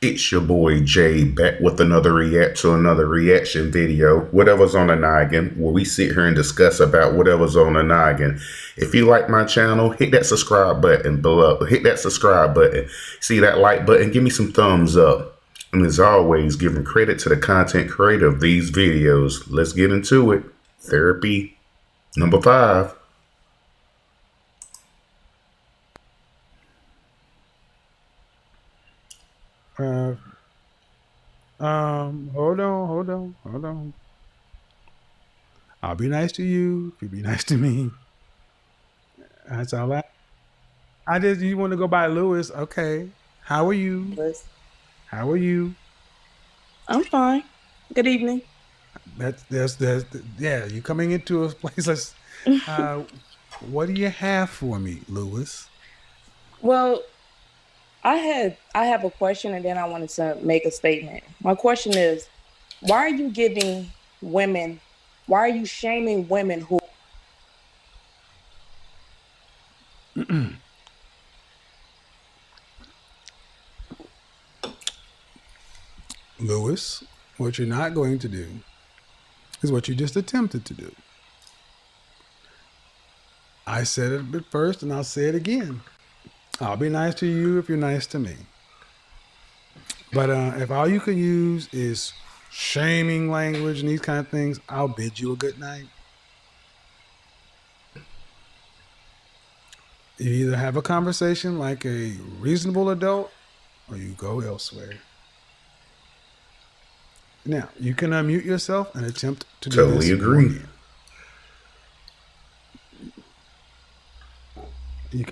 It's your boy Jay back with another react to another reaction video, whatever's on the noggin, where we sit here and discuss about whatever's on the noggin. If you like my channel, hit that subscribe button below. Hit that subscribe button. See that like button? Give me some thumbs up. And as always, giving credit to the content creator of these videos. Let's get into it. Therapy number 5. Uh, hold on. I'll be nice to you if you be nice to me. That's all I just, you want to go by Lewis. Okay. How are you? How are you? I'm fine. Good evening. Yeah, you coming into a place. What do you have for me, Lewis? Well, I have a question and then I wanted to make a statement. My question is, why are you giving women, why are you shaming women who Lewis, what you're not going to do is what you just attempted to do. I said it at first and I'll say it again. I'll be nice to you if you're nice to me. But if all you can use is shaming language and these kind of things, I'll bid you a good night. You either have a conversation like a reasonable adult or you go elsewhere. Now, you can unmute yourself and attempt to do Totally this agree.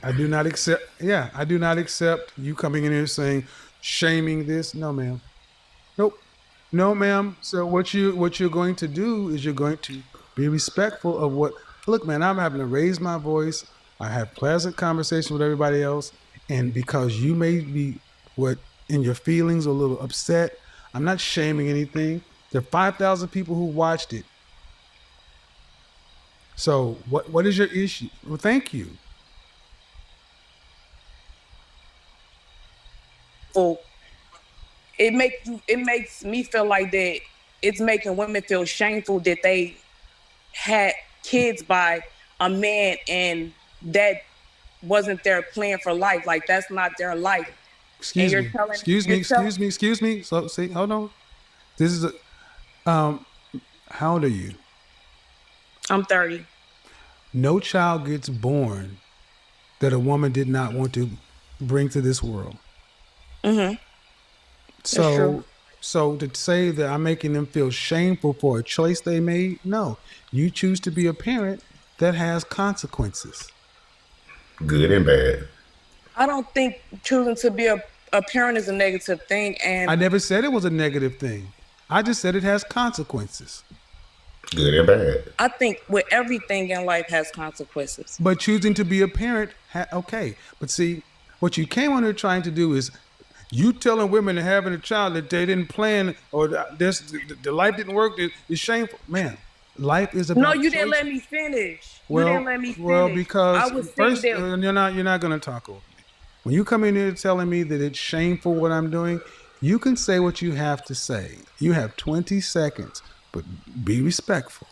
I do not accept. Yeah, I do not accept you coming in here saying, shaming this. No, ma'am. Nope. No, ma'am. So what you're going to do is you're going to be respectful of what. Look, man, I'm having to raise my voice. I have pleasant conversation with everybody else, and because you may be what in your feelings a little upset, I'm not shaming anything. There are 5,000 people who watched it. So what is your issue? Well, thank you. it makes me feel like that it's making women feel shameful that they had kids by a man and that wasn't their plan for life. Like that's not their life. And Excuse you're me. telling Excuse me. you're telling Excuse me. Excuse me. So see, hold on. This is how old are you? I'm 30. No child gets born that a woman did not want to bring to this world. Mm-hmm. That's true. So to say that I'm making them feel shameful for a choice they made, no. You choose to be a parent that has consequences. Good and bad. I don't think choosing to be a parent is a negative thing. I And never said it was a negative thing. I just said it has consequences. Good and bad. I think with everything in life has consequences. But choosing to be a parent, okay. But see, what you came on here trying to do is you telling women that having a child that they didn't plan or the life didn't work is shameful. Man, life is No, about you didn't choice. let me finish. You didn't Well, let me well, finish. I because was saying first that you're not going to talk over me. When you come in here telling me that it's shameful what I'm doing, you can say what you have to say. You have 20 seconds, but be respectful.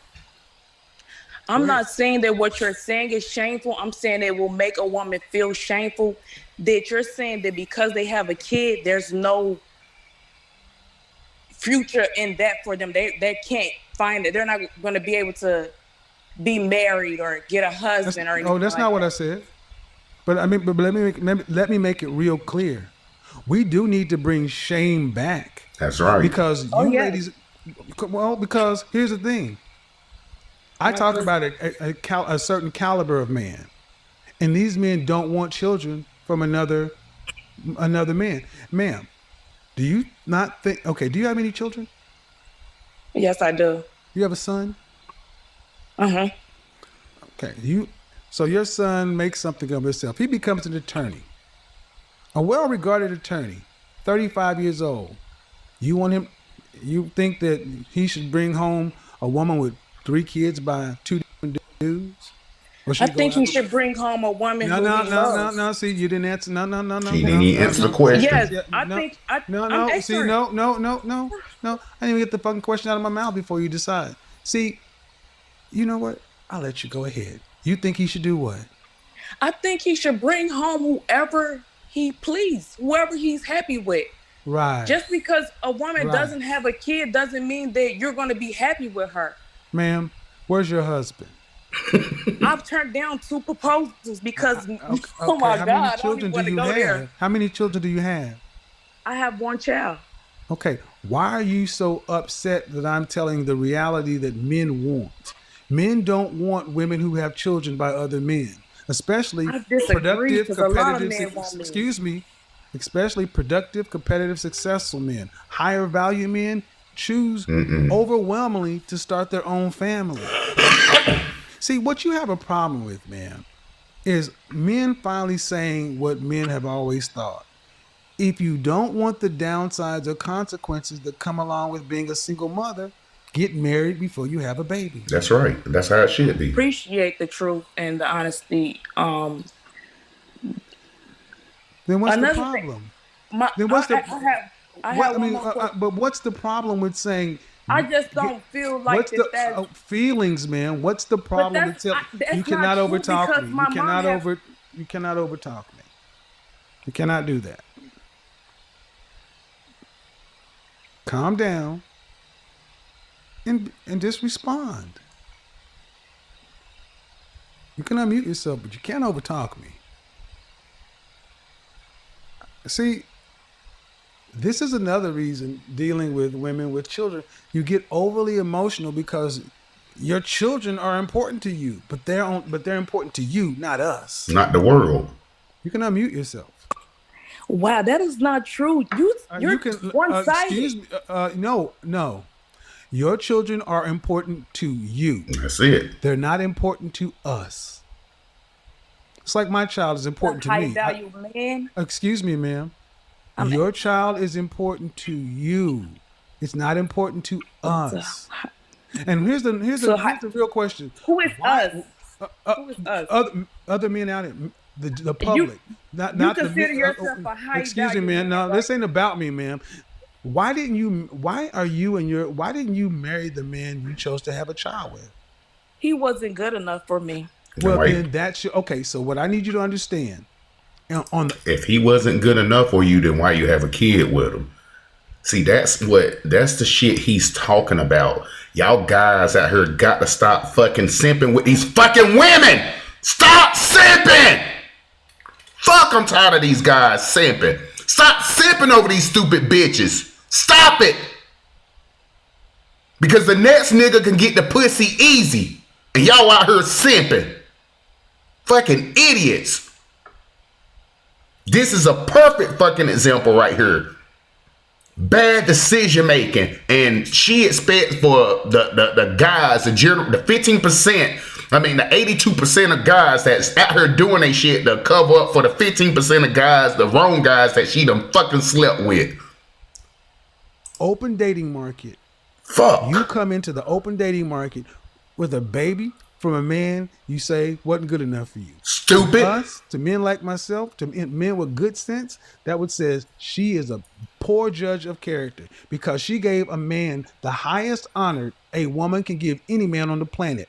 Go I'm ahead. not saying that what you're saying is shameful. I'm saying it will make a woman feel shameful. That you're saying that because they have a kid, there's no future in that for them. They can't find it. They're not going to be able to be married or get a husband or anything That's like not what I that. said. But I mean, but let me make it real clear. We do need to bring shame back That's right. because Oh you yes. ladies. Well, because here's the thing. I talk about a certain caliber of man, and these men don't want children from another man. Ma'am, do you not think? Okay, do you have any children? Yes, I do. You have a son. Uh-huh. Okay, so your son makes something of himself. He becomes an attorney, a well-regarded attorney, 35 years old. You want him? You think that he should bring home a woman with 3 kids by 2 different dudes? Or I she go think he out? should bring home a woman No, who no, he no, no, loves. no. See, you didn't answer. No, no, no, no, He no, didn't even answer the no. question. Yes, Yeah, I no, think no, I'm no. See, answering. no, no, no, no, no. I didn't even get the fucking question out of my mouth before you decide. See, you know what? I'll let you go ahead. You think he should do what? I think he should bring home whoever he please, whoever he's happy with. Right, Just because a woman right. doesn't have a kid doesn't mean that you're going to be happy with her. Ma'am, where's your husband? I've turned down 2 proposals because, Okay, oh okay. my How many God, I don't even children do want to you go there. have? How many children do you have? I have 1 child. Okay, why are you so upset that I'm telling the reality that men want? Men don't want women who have children by other men, especially I disagree productive, because a lot of competitive, men want me. excuse me, especially productive, competitive, successful men. Higher value men choose overwhelmingly to start their own family. See, what you have a problem with, man, is men finally saying what men have always thought. If you don't want the downsides or consequences that come along with being a single mother, get married before you have a baby. That's right. That's how it should be. Appreciate the truth and the honesty. Then what's the Another thing, problem? my Then what's the I what? have I one mean, more question. but what's the problem with saying? I just don't feel like What's the that's feelings, man? What's the but problem with tell? that's You not cannot true overtalk because me. my mom has You cannot overtalk me. You cannot do that. Calm down and just respond. You can unmute yourself, but you can't overtalk me. See, this is another reason dealing with women with children. You get overly emotional because your children are important to you, but they're important to you, not us. Not the world. You can unmute yourself. wow, that is not true. You're You can one-sided. excuse me. No. Your children are important to you. That's it. They're not important to us. It's like my child is important to High me. value man. Excuse me, ma'am. Your child is important to you. It's not important to us. And here's the real question. Who is us? Who is us? Other men out here, the public, not You the consider yourself a high excuse me, value man. No, right? this ain't about me, ma'am. Why didn't you marry the man you chose to have a child with? He wasn't good enough for me. Well, Right. then that's your okay. So what I need you to understand, If he wasn't good enough for you, then why you have a kid with him? See, that's the shit he's talking about. Y'all guys out here got to stop fucking simping with these fucking women. Stop simping. Fuck, I'm tired of these guys simping. Stop simping over these stupid bitches. Stop it. Because the next nigga can get the pussy easy. And y'all out here simping. Fucking idiots. This is a perfect fucking example right here. Bad decision making, and she expects for the guys, the 15%, I mean the 82% of guys that's out here doing they shit to cover up for the 15% of guys, the wrong guys that she done fucking slept with. open dating market. Fuck. You come into the open dating market with a baby from a man you say wasn't good enough for you. Stupid. Us, to men like myself, to men with good sense, that would says she is a poor judge of character because she gave a man the highest honor a woman can give any man on the planet,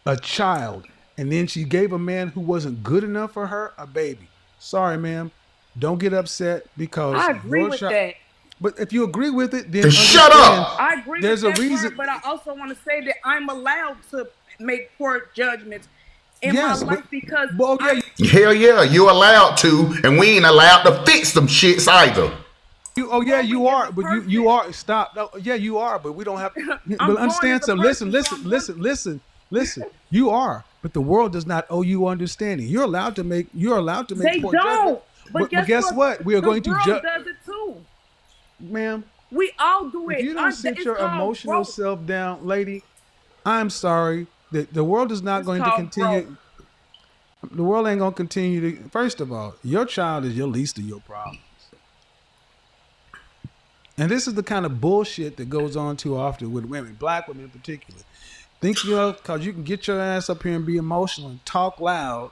a child, and then she gave a man who wasn't good enough for her a baby. Sorry, ma'am. Don't get upset because I agree with that. But if you agree with it, then Shut up. I agree There's with a that reason. part, but I also want to say that I'm allowed to make poor judgments in Yes, my life because well, yeah, Hell yeah, you allowed to, and we ain't allowed to fix them shits either. you are, but you are. Stop. No, yeah, you are, but we don't have. But understand something. Listen. You are, but the world does not owe you understanding. You're allowed to make. they poor don't. judgment. But guess what? We are going to judge. judge, Does it too? ma'am. We all do it. If you don't sit your emotional self down, lady, I'm sorry. The world is not going to continue. The world ain't gonna continue to. First of all, your child is your least of your problems. And this is the kind of bullshit that goes on too often with women, black women in particular. Think because you can get your ass up here and be emotional and talk loud,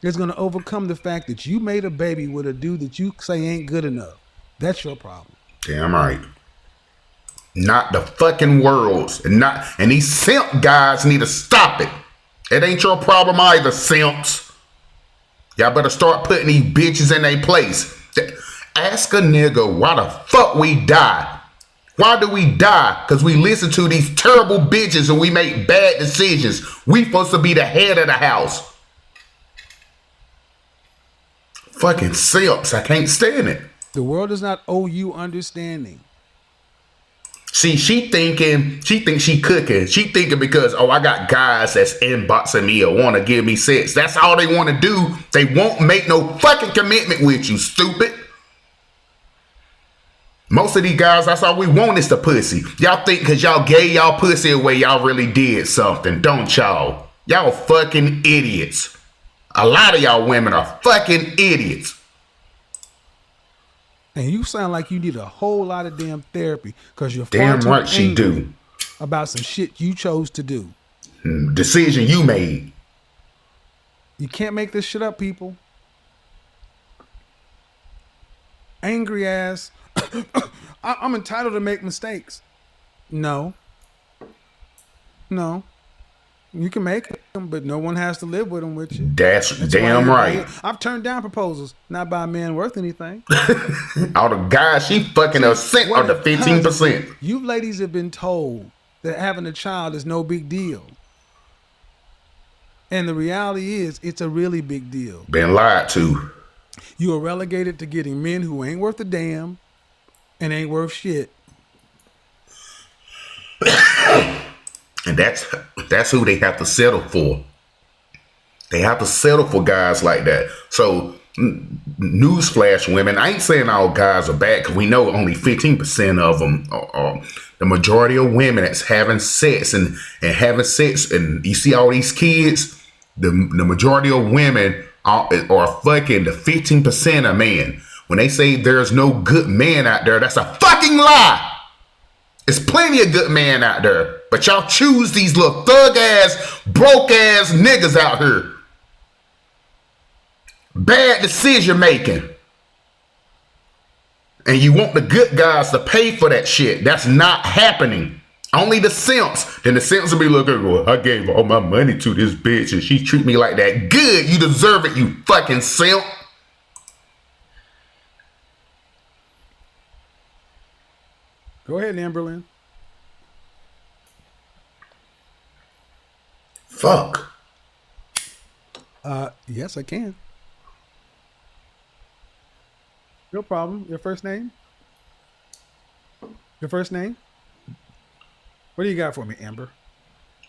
is going to overcome the fact that you made a baby with a dude that you say ain't good enough. That's your problem. Damn right. Not the fucking world's. And these simp guys need to stop it. It ain't your problem either, simps. Y'all better start putting these bitches in their place. Ask a nigga why the fuck we die. Why do we die? Because we listen to these terrible bitches and we make bad decisions. We supposed to be the head of the house. Fucking simps. I can't stand it. The world does not owe you understanding. See, she thinks she cooking. She thinking because, I got guys that's inboxing me or want to give me sex. That's all they want to do. They won't make no fucking commitment with you, stupid. Most of these guys, that's all we want is the pussy. Y'all think because y'all gave y'all pussy away, y'all really did something, don't y'all? Y'all fucking idiots. A lot of y'all women are fucking idiots. And you sound like you need a whole lot of damn therapy because you're Damn far too right she angry do. about some shit you chose to do. Decision you made. You can't make this shit up, people. Angry ass. I'm entitled to make mistakes. No. You can make them, but no one has to live with them with you. That's damn right. I've turned down proposals, not by a man worth anything. All the guys she fucking are sent are the 15%. You ladies have been told that having a child is no big deal. And the reality is, it's a really big deal. Been lied to. You are relegated to getting men who ain't worth a damn and ain't worth shit. And that's who they have to settle for. They have to settle for guys like that. So, newsflash, women, I ain't saying all guys are bad because we know only 15% of them are the majority of women that's having sex and having sex. And you see all these kids, the majority of women are fucking the 15% of men. When they say there's no good man out there, that's a fucking lie. There's plenty of good men out there. But y'all choose these little thug ass, broke ass niggas out here. Bad decision making. And you want the good guys to pay for that shit. That's not happening. Only the simps. Then the simps will be looking, well, I gave all my money to this bitch and she treat me like that. Good, you deserve it, you fucking simp. Go ahead, Amberlynn. Fuck. Yes, I can. No problem. Your first name? Your first name? What do you got for me, Amber?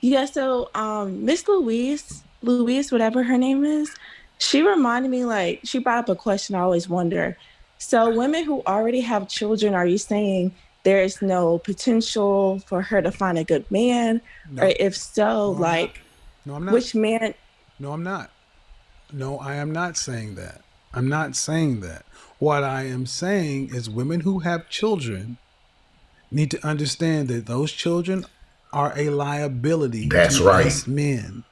Yeah, so Miss Louise, whatever her name is, she reminded me, like, she brought up a question I always wonder. So women who already have children, are you saying there is no potential for her to find a good man? No. Or if so, No, like, I'm not. which man? No, I'm not. No, I am not saying that. I'm not saying that. What I am saying is women who have children need to understand that those children are a liability That's to right. us men.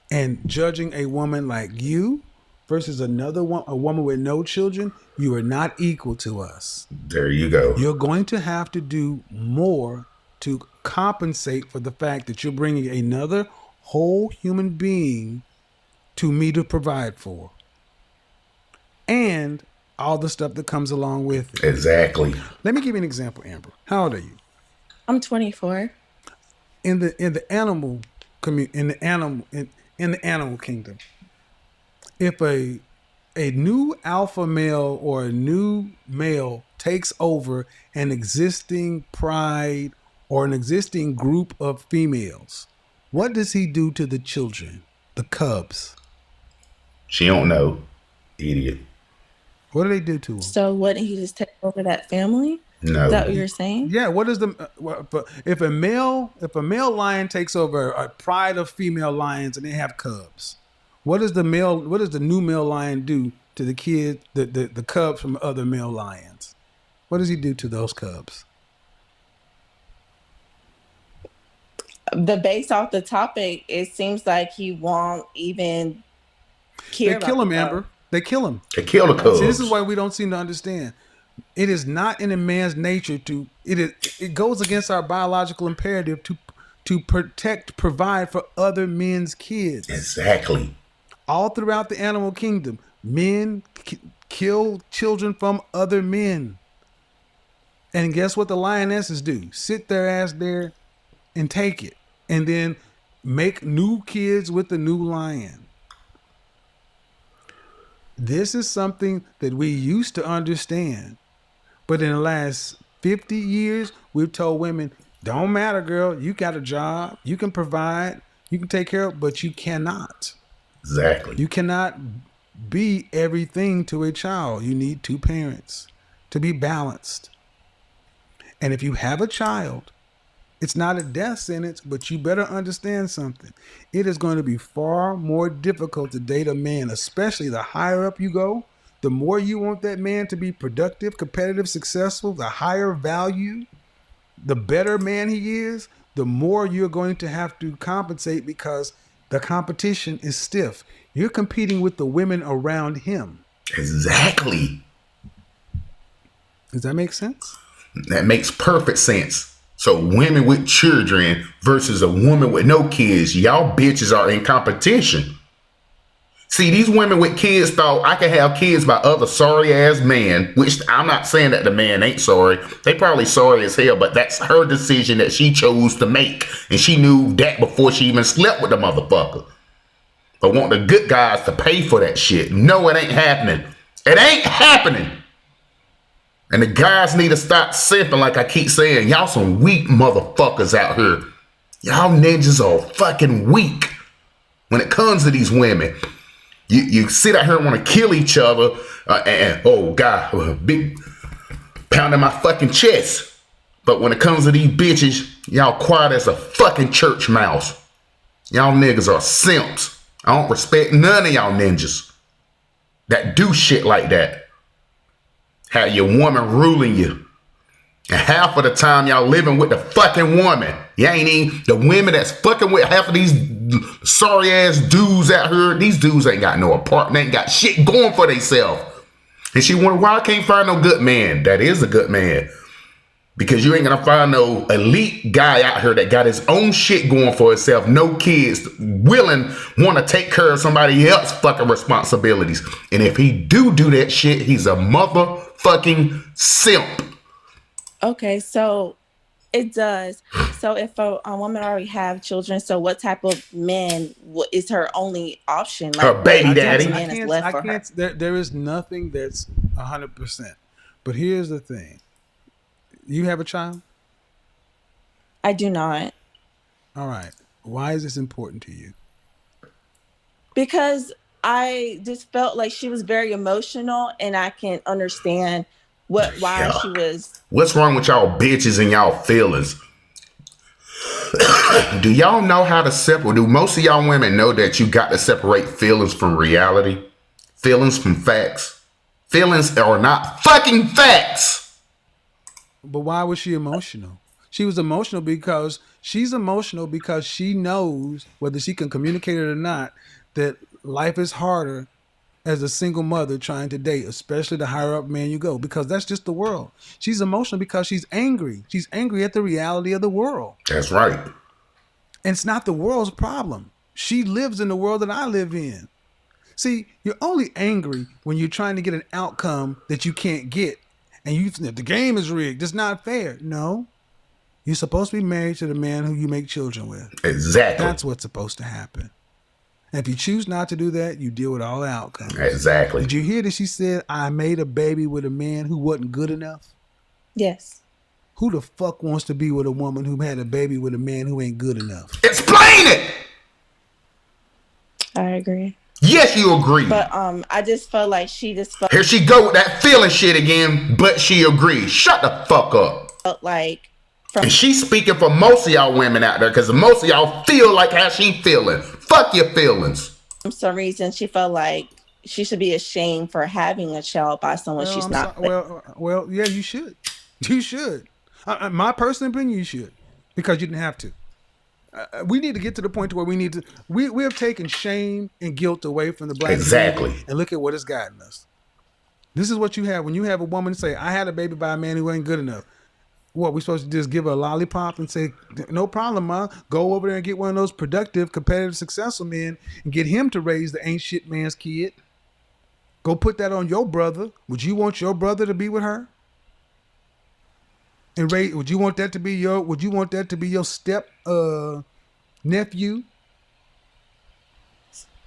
And judging a woman like you versus a woman with no children, you are not equal to us. There you go. You're going to have to do more to compensate for the fact that you're bringing another whole human being to me to provide for. And all the stuff that comes along with it. Exactly. Let me give you an example, Amber. How old are you? I'm 24. In the animal kingdom, if a new alpha male or a new male takes over an existing pride or an existing group of females, what does he do to the children, the cubs? She don't know. Idiot. What do they do to them? So wouldn't he just take over that family? No. Is that what you're saying? Yeah. What is if a male lion takes over a pride of female lions and they have cubs? What does the new male lion do to the kid, the cubs from other male lions? What does he do to those cubs? the based off the topic, it seems like he won't even care They about kill the him, cub. Amber. They kill him. They kill the cubs. See, this is why we don't seem to understand. It is not in a man's nature to. It goes against our biological imperative to protect, provide for other men's kids. Exactly. All throughout the animal kingdom, men kill children from other men. And guess what the lionesses do? Sit their ass there and take it. And then make new kids with the new lion. This is something that we used to understand. But in the last 50 years, we've told women, don't matter, girl. You got a job. You can provide. You can take care of, but you cannot. Exactly. You cannot be everything to a child. You need two parents to be balanced. And if you have a child, it's not a death sentence, but you better understand something. It is going to be far more difficult to date a man, especially the higher up you go. The more you want that man to be productive, competitive, successful, the higher value, the better man he is, the more you're going to have to compensate because the competition is stiff. You're competing with the women around him. Exactly. Does that make sense? That makes perfect sense. So women with children versus a woman with no kids, y'all bitches are in competition. See, these women with kids thought I could have kids by other sorry ass men, which I'm not saying that the man ain't sorry. They probably sorry as hell, but that's her decision that she chose to make. And she knew that before she even slept with the motherfucker. But want the good guys to pay for that shit. No, it ain't happening. It ain't happening. And the guys need to stop simping like I keep saying. Y'all some weak motherfuckers out here. Y'all ninjas are fucking weak when it comes to these women. You sit out here and want to kill each other and oh God, big pounding my fucking chest. But when it comes to these bitches, y'all quiet as a fucking church mouse. Y'all niggas are simps. I don't respect none of y'all ninjas that do shit like that. Have your woman ruling you. And half of the time y'all living with the fucking woman. You ain't even the women that's fucking with half of these sorry ass dudes out here. These dudes ain't got no apartment, ain't got shit going for themselves. And she wonder why I can't find no good man. That is a good man. Because you ain't gonna find no elite guy out here that got his own shit going for himself, no kids, willing, want to take care of somebody else's fucking responsibilities. And if he do that shit, he's a motherfucking simp. Okay, so it does. So if a woman already have children, so what type of man is her only option? Like, Her baby what daddy. man is left for her? There is nothing that's 100%. But here's the thing. You have a child? I do not. All right. Why is this important to you? Because I just felt like she was very emotional, and I can understand why she was. What's wrong with y'all bitches and y'all feelings? Do y'all know how to separate? Do most of y'all women know that you got to separate feelings from reality? Feelings from facts? Feelings are not fucking facts. But why was she emotional? She was emotional because she knows, whether she can communicate it or not, that life is harder as a single mother trying to date, especially the higher up man you go, because that's just the world. She's emotional because she's angry. She's angry at the reality of the world. That's right. And it's not the world's problem. She lives in the world that I live in. See, you're only angry when you're trying to get an outcome that you can't get. And the game is rigged. It's not fair. No. You're supposed to be married to the man who you make children with. Exactly. That's what's supposed to happen. And if you choose not to do that, you deal with all the outcomes. Exactly. Did you hear that she said, I made a baby with a man who wasn't good enough? Yes. Who the fuck wants to be with a woman who had a baby with a man who ain't good enough? Explain it! I agree. Yes, you agree. But I just felt like she just felt Here she go with that feeling shit again, but she agrees. Shut the fuck up. like And she's speaking for most of y'all women out there, because most of y'all feel like how she feeling. Fuck your feelings. for some reason she felt like she should be ashamed for having a child by someone she's not with. Well, yeah, you should. You should. My personal opinion, you should. Because you didn't have to. We need to get to the point where we have taken shame and guilt away from the black Exactly. community, and look at what it's gotten us. This is what you have when you have a woman say, I had a baby by a man who ain't good enough. What, we supposed to just give her a lollipop and say, no problem, ma. Go over there and get one of those productive, competitive, successful men and get him to raise the ain't shit man's kid. Go put that on your brother. Would you want your brother to be with her? And would you want that to be your step nephew?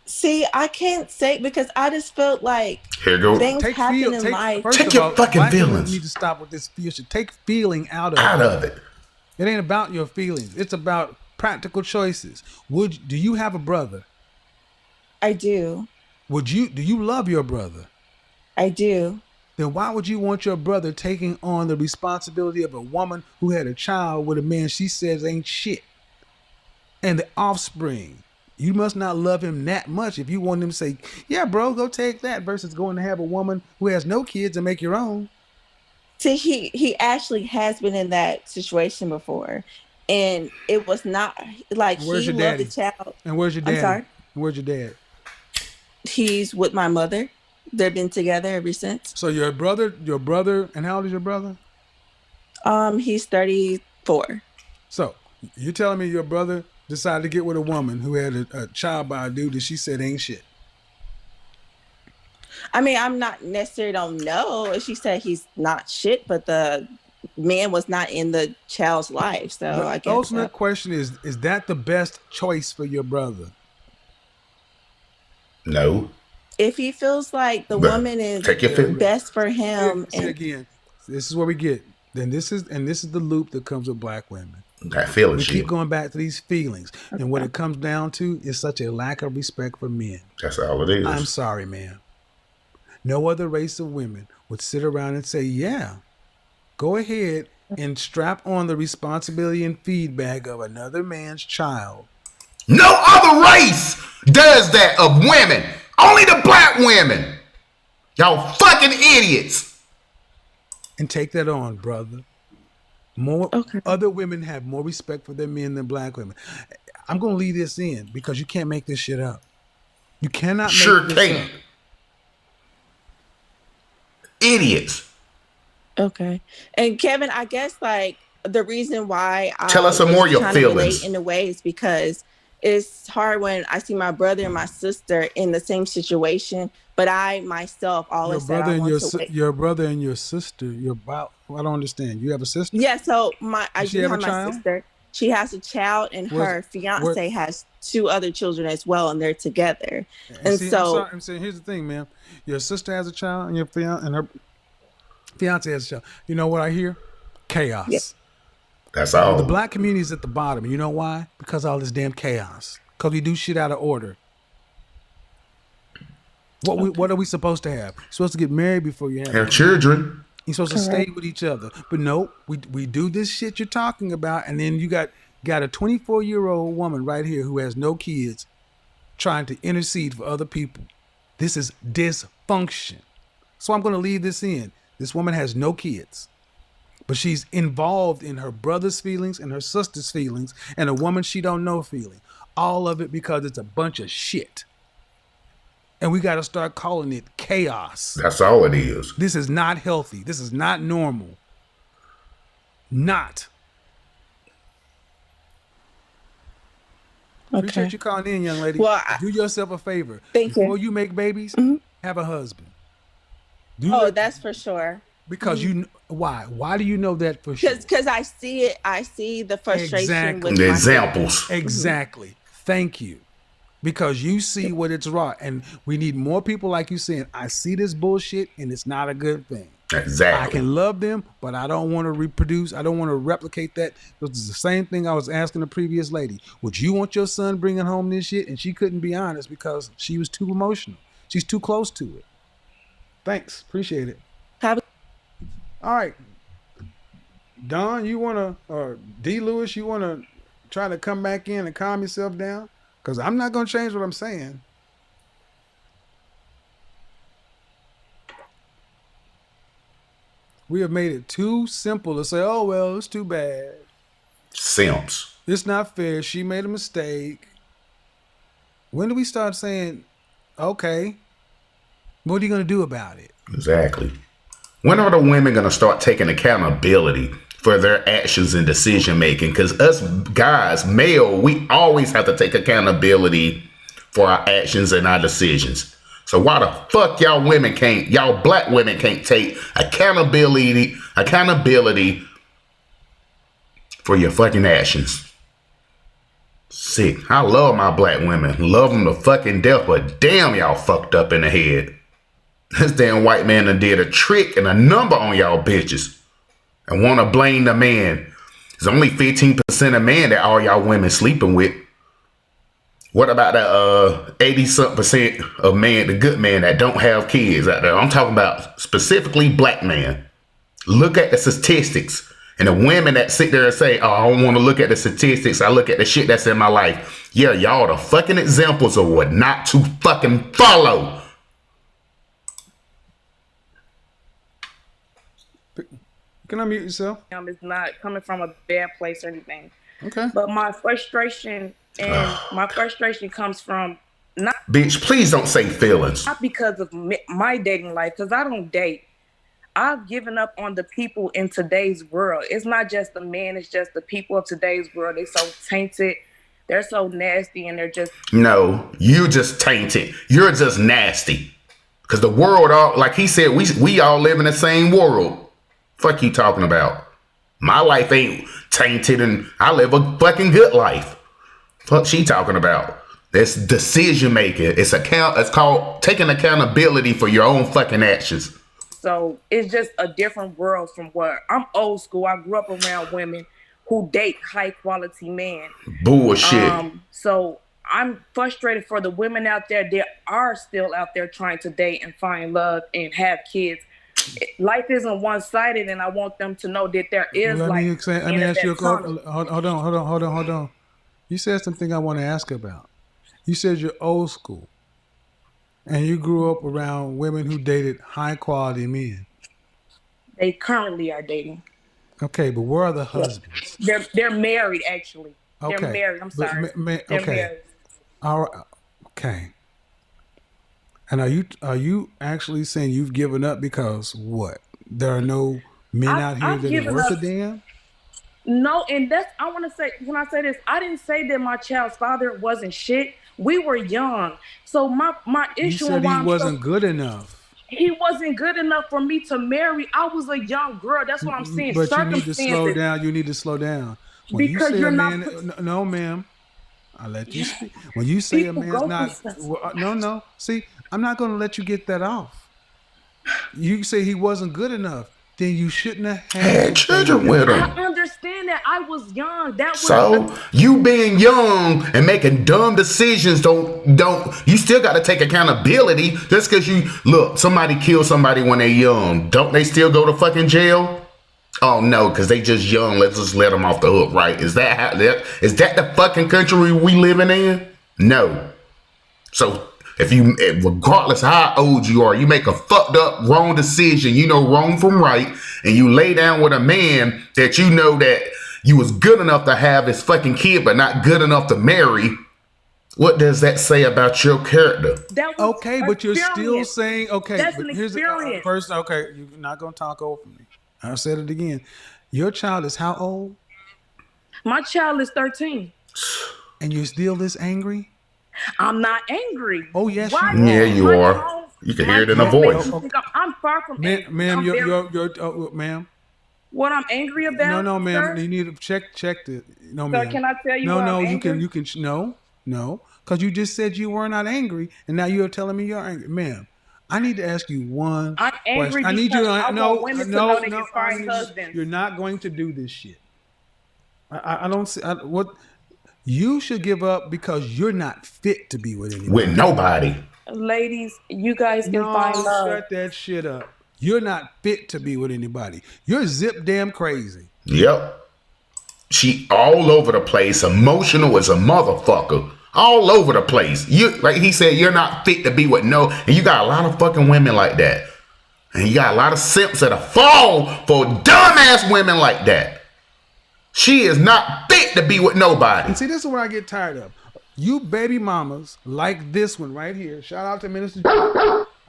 See, I can't say because I just felt like Here go. things happen in life. First Take of your all, fucking black women feelings. need to stop with this fear shit. Take feeling out of Out it. of it. It ain't about your feelings. It's about practical choices. Do you have a brother? I do. Do you love your brother? I do. Then why would you want your brother taking on the responsibility of a woman who had a child with a man she says ain't shit? And the offspring. You must not love him that much if you want him to say, yeah, bro, go take that, versus going to have a woman who has no kids and make your own. See, he actually has been in that situation before. And it was not like Where's he your loved daddy? the child. And where's your dad? I'm sorry? Where's your dad? He's with my mother. They've been together ever since. So your brother, and how old is your brother? He's 34. So you're telling me your brother decided to get with a woman who had a child by a dude that she said ain't shit? I mean, I'm not necessarily don't know. She said he's not shit, but the man was not in the child's life. So The I guess ultimate question is that the best choice for your brother? No. if he feels like the But woman is take your feelings. best for him, See, again, this is where we get. Then this is the loop that comes with black women. That feeling We shit. keep going back to these feelings, and what it comes down to is such a lack of respect for men. That's all it is. I'm sorry, man. No other race of women would sit around and say, yeah, go ahead and strap on the responsibility and feedback of another man's child. No other race does that of women. Only the black women. Y'all fucking idiots. And take that on, brother. More Okay. Other women have more respect for their men than black women. I'm going to leave this in because you can't make this shit up. You cannot Sure make this can't. up. Idiots. Okay. And Kevin, I guess like the reason why I Tell us some more of your trying to relate feelings. in a way is because it's hard when I see my brother and my sister in the same situation, but I myself always said I want to wait. Your brother and your sister, I don't understand. You have a sister? Yeah, so I Does she do have have a my child? sister. She has a child, and her fiance has 2 other children as well, and they're together. And see, so I'm saying, here's the thing, man. Your sister has a child, and her fiance has a child. You know what I hear? Chaos. Yeah. That's all. The black community is at the bottom. You know why? Because of all this damn chaos. Because we do shit out of order. What are we supposed to have? You're supposed to get married before you Have children. You're supposed to stay with each other. But no, we do this shit you're talking about, and then you got a 24-year-old woman right here who has no kids trying to intercede for other people. This is dysfunction. So I'm going to leave this in. This woman has no kids, but she's involved in her brother's feelings and her sister's feelings and a woman she don't know feeling. All of it because it's a bunch of shit. And we got to start calling it chaos. That's all it is. This is not healthy. This is not normal. Not. Okay. Appreciate you calling in, young lady. Well, do yourself a favor. Thank you. Before you make babies, have a husband. That's for sure. Because why? Why do you know that for sure? Because I see it. I see the frustration Exactly. with The my examples. Exactly. Thank you. Because you see what it's wrought. And we need more people like you saying, I see this bullshit and it's not a good thing. Exactly. I can love them, but I don't want to reproduce. I don't want to replicate that. This is the same thing I was asking the previous lady. Would you want your son bringing home this shit? And she couldn't be honest because she was too emotional. She's too close to it. Thanks. Appreciate it. All right. Don, you want to, or D. Lewis, you want to try to come back in and calm yourself down? Because I'm not going to change what I'm saying. We have made it too simple to say, oh, well, it's too bad. Simps. It's not fair. She made a mistake. When do we start saying, okay, what are you going to do about it? Exactly. When are the women going to start taking accountability for their actions and decision making? Because us guys, male, we always have to take accountability for our actions and our decisions. So why the fuck y'all black women can't take accountability for your fucking actions? Sick. I love my black women. Love them to fucking death, but damn, y'all fucked up in the head. This damn white man done did a trick and a number on y'all bitches and want to blame the man. There's only 15% of men that all y'all women sleeping with. What about the 80-something% of men, the good men that don't have kids out there? I'm talking about specifically black men. Look at the statistics. And the women that sit there and say, oh, I don't want to look at the statistics. I look at the shit that's in my life. Yeah, y'all the fucking examples of what not to fucking follow. Can I mute yourself? It's not coming from a bad place or anything. Okay. But my frustration comes from Bitch, please don't say feelings. not because of my dating life, because I don't date. I've given up on the people in today's world. It's not just the man, it's just the people of today's world. They're so tainted, they're so nasty, and they're just... No, you just tainted. You're just nasty. Because the world, all like he said, we all live in the same world. Fuck you talking about? My life ain't tainted and I live a fucking good life. Fuck she talking about? That's decision making. It's called taking accountability for your own fucking actions. So it's just a different world from where I'm old school. I grew up around women who date high quality men. Bullshit. So I'm frustrated for the women out there that are still out there trying to date and find love and have kids. Life isn't one-sided, and I want them to know that there is Let me ask you a tunnel. hold on. You said something I want to ask about. You said you're old school. And you grew up around women who dated high-quality men. They currently are dating. Okay, but where are the husbands? They're married, actually. Okay. They're married. I'm sorry. They're married. All right. Okay. And are you actually saying you've given up because what? There are no men out here that are worth a damn? No, and I want to say, when I say this, I didn't say that my child's father wasn't shit. We were young. So my issue... You said he wasn't good enough. He wasn't good enough for me to marry. I was a young girl. That's what I'm saying. But you need to slow down. You need to slow down. When because you say you're not... No, ma'am. I'll let you speak. When you say People a man's not... No. See, I'm not going to let you get that off. You say he wasn't good enough. Then you shouldn't have had children with him. I understand that. I was young. So you being young and making dumb decisions don't you still got to take accountability. Just because you look, somebody killed somebody when they're young, don't they still go to fucking jail? Oh no, because they just young. Let's just let them off the hook, right? Is that the fucking country we living in? No. So if you, regardless of how old you are, you make a fucked up wrong decision, you know wrong from right, and you lay down with a man that you know that you was good enough to have his fucking kid, but not good enough to marry. What does that say about your character? Okay, but you're still saying, okay, that's but an here's experience. First, okay, you're not going to talk over me. I said it again. Your child is how old? My child is 13. And you're still this angry? I'm not angry. Oh, yes, you are. Yeah, you are. You can hear it in the voice. I'm far from angry. Ma'am, ma'am. What I'm angry about? No, ma'am. Sir? You need to check it. No, Sir, ma'am. can I tell you? No, you can. No, because you just said you were not angry, and now you're telling me you're angry, ma'am. I need to ask you one I'm angry question. I need you to want women to know they can find husbands. You're not going to do this shit. I don't see what you should give up because you're not fit to be with anybody. With nobody. Ladies, you guys can find love. Shut that shit up. You're not fit to be with anybody. You're zip damn crazy. Yep. She all over the place, emotional as a motherfucker. All over the place. You, like he said, you're not fit to be with no, and you got a lot of fucking women like that. And you got a lot of simps that fall for dumbass women like that. She is not fit to be with nobody. And see, this is what I get tired of. You baby mamas like this one right here. Shout out to Minister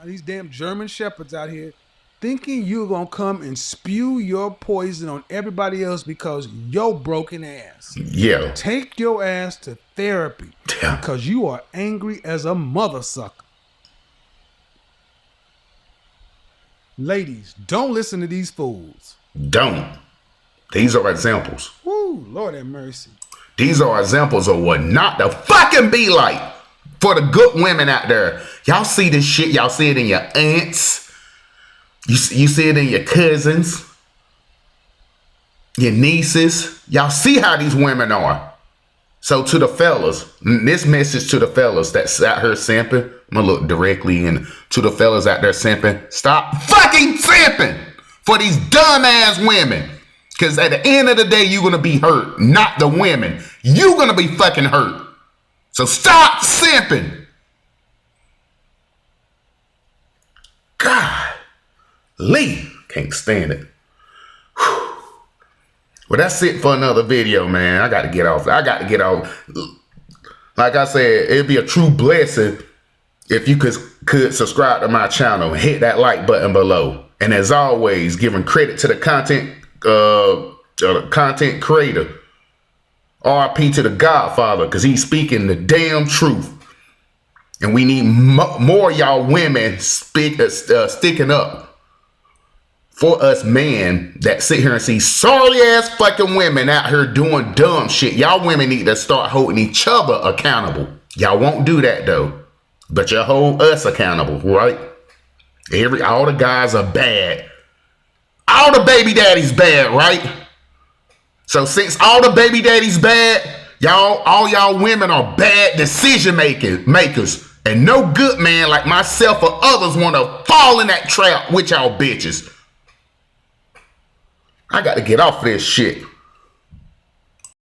these damn German shepherds out here thinking you're going to come and spew your poison on everybody else because your broken ass. Yeah. Take your ass to therapy because you are angry as a mother sucker. Ladies, don't listen to these fools. Don't. These are examples. Woo, Lord have mercy. These are examples of what not to fucking be like for the good women out there. Y'all see this shit. Y'all see it in your aunts. You see it in your cousins, your nieces. Y'all see how these women are. So to the fellas, this message to the fellas that's out here simping, I'm gonna look directly in to the fellas out there simping. Stop fucking simping for these dumbass women. Because at the end of the day, you're gonna be hurt, not the women. You're gonna be fucking hurt. So stop simping. God. Lee, can't stand it. Whew. Well, that's it for another video, man. I got to get off. Like I said, it'd be a true blessing if you could subscribe to my channel and hit that like button below. And as always, giving credit to the content creator. RP to the Godfather, because he's speaking the damn truth. And we need more y'all women sticking up for us men that sit here and see sorry ass fucking women out here doing dumb shit. Y'all women need to start holding each other accountable. Y'all won't do that though, but you hold us accountable, right? All the guys are bad. All the baby daddies bad, right? So since all the baby daddies bad, all y'all women are bad decision makers, and no good man like myself or others want to fall in that trap with y'all bitches. I got to get off this shit.